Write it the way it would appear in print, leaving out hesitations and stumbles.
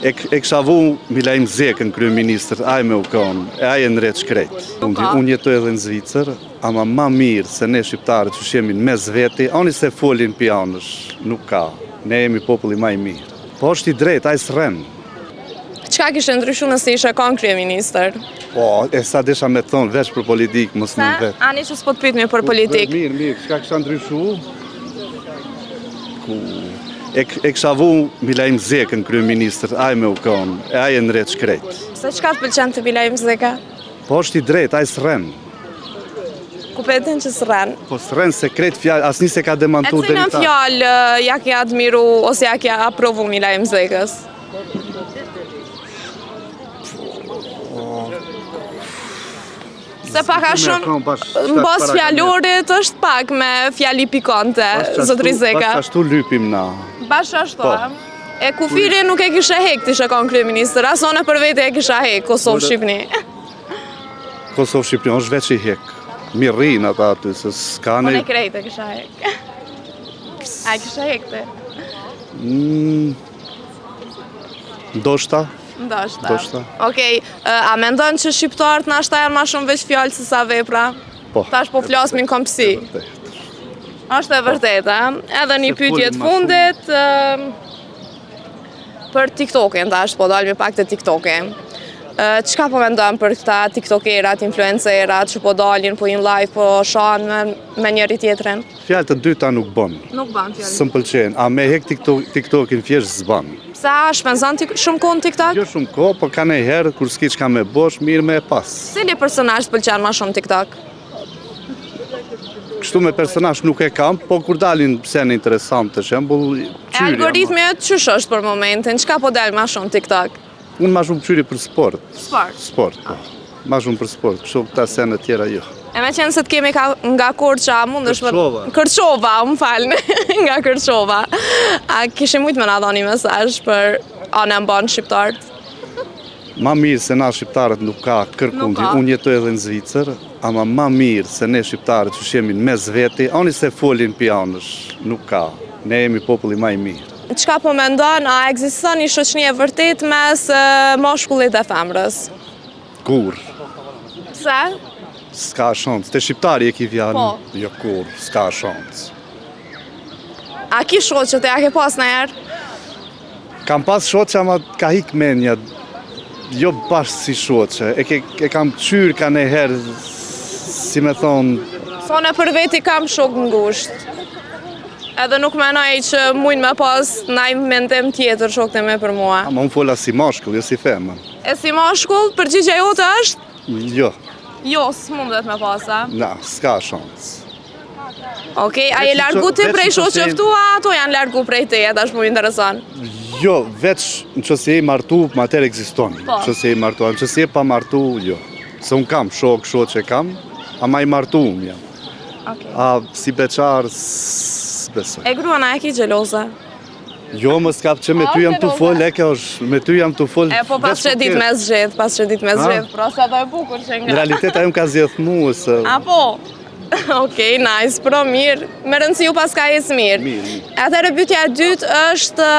E kisha vu Milajm Zekën, kryeministër, aj me u konë, e aj e në retë shkrejt. Unë jetoj edhe në Zvicër, ama ma mirë se ne shqiptarët që jemi në mes veti, ani se folin pianësh, nuk ka. Ne jemi populli ma i mirë. Po është i drejt, aj s'rren. Çka kishte ndryshu nëse ishe kon kryeministër? Po, e sa desha me thonë, veç për politikë, mos në vetë. Ani që s'po të pyetni për politikë. Mirë, çka kisha ndryshu? E kisha vu Milajm Zekën, kryeministër, aj me u konë, e aj e në retë shkrejt. Se çka të pëlqen të Milajm Zeka? Po është i drejt, aj s'rren. Ku pëtin që s'rren? Po s'rren se krejt fjallë, asni se ka demantu E cilën fjallë ja ke admiru ose ja ke aprovu Milajm Zekës? Se pak a shumë, në bas fjallorit është pak me fjalli pikante, zotri Zeka. Bashkë ashtu lypim na. Bashkë ashtu, e kufiri nuk e kishe hek të ishe kon kryeministër, asone për vete e kisha hek, Kosovë-Shqipni. Kosovë-Shqipni, është veç i hek. Mirrin ata aty, se s'ka ne... Unë e krejt e kisha hek. A e kisha hek të? Ndoshta. Ndoshta. Okej, a mendon që shqiptarët nashta janë ma shumë veç fjallë se sa vepra? Po. Tash po flasmin kompsi. Është e vërtet, edhe një pyetje të fundit për TikTokin, tash po dalmi pak të TikTokin. Çka po mendon për këta TikTokerat, influencerat që po dalin, po in live, po shohan me njëri tjetrin? Fjalë të dyta nuk bën. Nuk bën fjalë. S'm pëlqen, a me hek TikTokin thjesht s'bën. Pse a shpenzon shumë kohë në TikTok? Jo shumë kohë, po ka herë kur s'ki çka me bosh, mirë me e pas. Cili personazh pëlqen më shumë TikTok? Kështu me personazh nuk e kam, po kur dalin scene interesante, për shembull, qyri. Algoritmi çysh është për momentin? Çka po del më shumë TikTok? Unë ma shumë qyri për sport. Sport? Sport, po. Ma shumë për sport, kështu këta sene tjera jo. E me qenë se të kemi nga Korça, mundesh për... Kërçova. Kërçova, më falni, nga Kërçova. A kishim mujtë me na dhoni mesazh për anë mban shqiptarët? Ma mirë se na shqiptarët nuk ka kërkundi, unë jetoj edhe në Zvicër, ama ma mirë se ne shqiptarët që jemi në mes veti, ani se folin pianësh, nuk ka. Ne jemi populli ma i mirë. Çka po mendon, a ekziston një shoqëni e vërtet mes mashkullit e femrës? Kur? Pse? S'ka shans. Te shqiptari e ki vjanë? Po. Jo kur, s'ka shans. A ki shoqë të ja ke pas në herë? Kam pas shoqë, ama ka hik menja. Jo bashkë si shoqë. E kam qyrë ka në herë, si me thonë... Sone për veti kam shok ngusht. Edhe nuk menoj që mujnë me pas naj mendim tjetër shokët e me për mua. Ama unë fola si mashkull, jo si femën. E si mashkull, përgjigja jote është? Jo. Jo, s'mundet me pasa? Na, s'ka shans. Okej, a je largu ti prej shoqëve këtu, a ato janë largu prej te, e tash mu intereson? Jo, veç në qësë je i martu, ma tërë egziston. Në qësë je i martu, në qësë je pa martu, jo. Se unë kam shok që kam, ama i martu unë jam. A si beqar, s'besoj. E gruana e ki gjeloze? Jo, më s'kap që me ty jam të fol, e kjo është, me ty jam të fol... E po pas që dit me zxedh, pra sa do e bukur që nga... Në realitet ajo më ka zjedh mu, se... A po? Okej, nice, pro mirë. Me rëndësi ju pas ka jesë mirë. Mirë. Atëherë pyetja e dytë është...